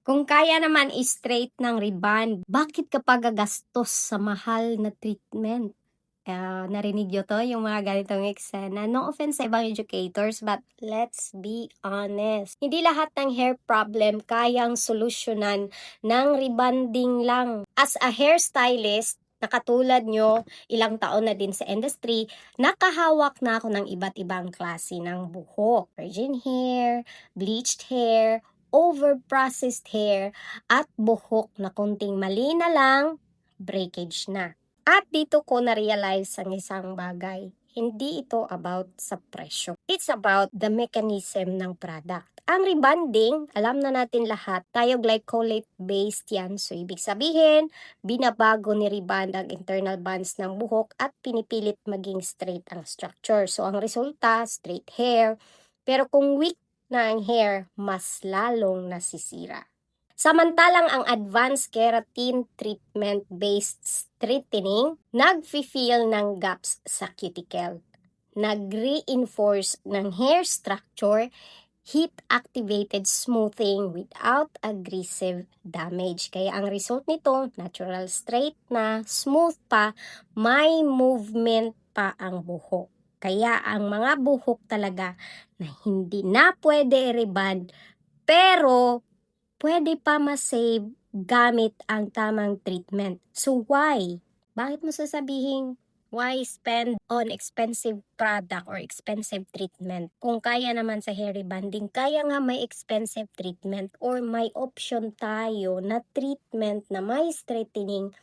Kung kaya naman i-straight ng reband, bakit ka pa gagastos sa mahal na treatment? Narinig niyo 'to, yung mga ganitong eksena. No offense sa ibang educators, but let's be honest. Hindi lahat ng hair problem kayang solusyonan ng rebanding lang. As a hairstylist, na katulad nyo, ilang taon na din sa industry, nakahawak na ako ng iba't ibang klase ng buhok. Virgin hair, bleached hair, over-processed hair, at buhok na konting mali na lang, breakage na. At dito ko na-realize ang isang bagay. Hindi ito about sa presyo. It's about the mechanism ng product. Ang rebonding, alam na natin lahat, thioglycolate-based yan. So, ibig sabihin, binabago ni rebond ang internal bands ng buhok at pinipilit maging straight ang structure. So, ang resulta, straight hair. Pero kung weak na ang hair, mas lalong nasisira. Samantalang ang advanced keratin treatment-based straightening, nag-fill ng gaps sa cuticle, nag-reinforce ng hair structure, heat-activated smoothing without aggressive damage. Kaya ang result nito, natural straight na, smooth pa, may movement pa ang buhok. Kaya ang mga buhok talaga na hindi na pwede i-rebond, pero pwede pa ma-save gamit ang tamang treatment. So why? Bakit mo sasabihin, why spend on expensive product or expensive treatment? Kung kaya naman sa hair rebonding, kaya nga may expensive treatment or may option tayo na treatment na may straightening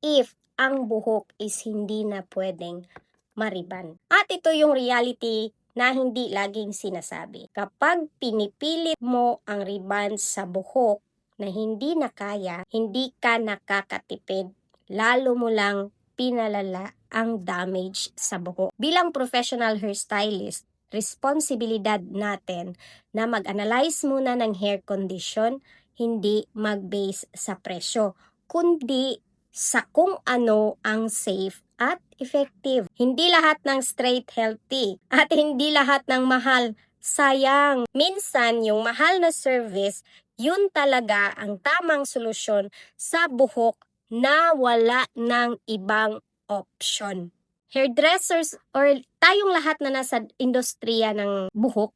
if ang buhok is hindi na pwedeng mariban. At ito yung reality na hindi laging sinasabi. Kapag pinipilit mo ang rebond sa buhok na hindi na kaya, hindi ka nakakatipid, lalo mo lang pinalala ang damage sa buhok. Bilang professional hairstylist, responsibilidad natin na mag-analyze muna ng hair condition, hindi mag-base sa presyo, kundi sa kung ano ang safe at effective. Hindi lahat ng straight healthy at hindi lahat ng mahal sayang. Minsan yung mahal na service, yun talaga ang tamang solusyon sa buhok na wala ng ibang option. Hairdressers or tayong lahat na nasa industriya ng buhok,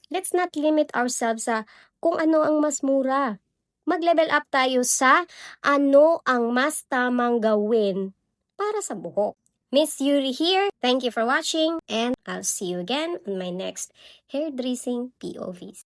let's not limit ourselves sa kung ano ang mas mura. Mag-level up tayo sa ano ang mas tamang gawin para sa buhok. Miss Yuri here. Thank you for watching and I'll see you again on my next hairdressing POVs.